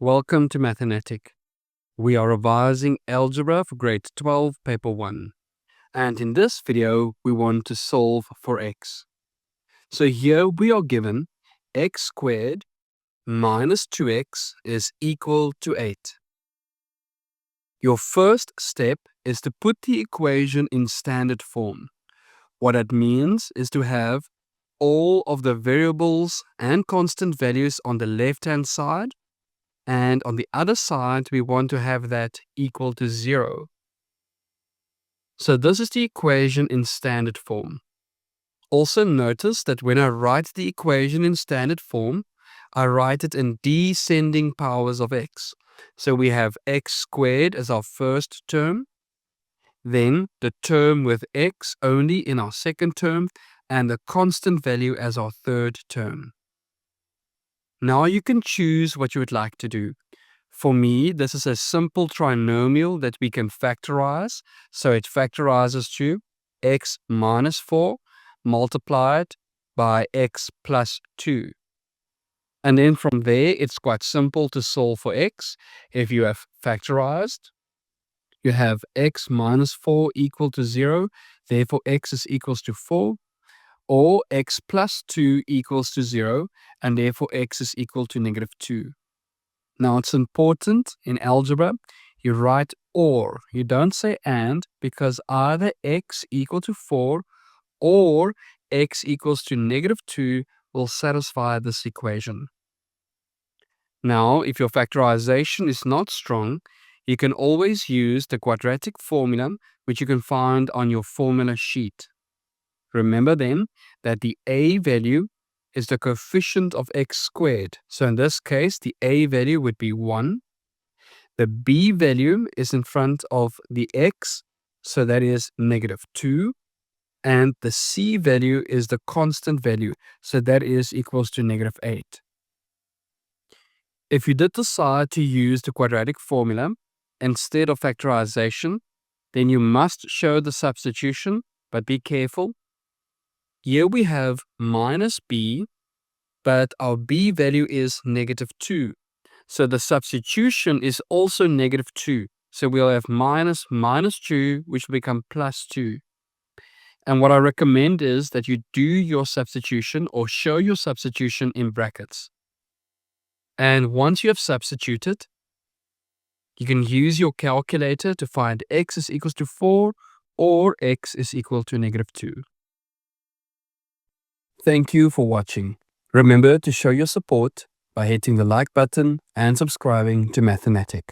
Welcome to MatheNatic. We are revising Algebra for grade 12, paper 1. And in this video, we want to solve for x. So here we are given x squared minus 2x is equal to 8. Your first step is to put the equation in standard form. What that means is to have all of the variables and constant values on the left-hand side, and on the other side, we want to have that equal to 0. So this is the equation in standard form. Also notice that when I write the equation in standard form, I write it in descending powers of x. So we have x squared as our first term, then the term with x only in our second term, and the constant value as our third term. Now you can choose what you would like to do. For me, this is a simple trinomial that we can factorize. So it factorizes to x minus 4 multiplied by x plus 2. And then from there, it's quite simple to solve for x. If you have factorized, you have x minus 4 equal to 0. Therefore, x is equals to 4. Or x plus 2 equals to 0. And therefore, x is equal to negative 2. Now, it's important in algebra, you write or. You don't say and, because either x equal to 4 or x equals to negative 2 will satisfy this equation. Now, if your factorization is not strong, you can always use the quadratic formula, which you can find on your formula sheet. Remember then that the a value is the coefficient of x squared. So in this case, the a value would be 1. The b value is in front of the x, so that is negative 2. And the c value is the constant value, so that is equals to negative 8. If you did decide to use the quadratic formula instead of factorization, then you must show the substitution, but be careful. Here we have minus b, but our b value is negative 2. So the substitution is also negative 2. So we'll have minus 2, which will become plus 2. And what I recommend is that you do your substitution or show your substitution in brackets. And once you have substituted, you can use your calculator to find x is equals to 4 or x is equal to negative 2. Thank you for watching. Remember to show your support by hitting the like button and subscribing to MatheNatic.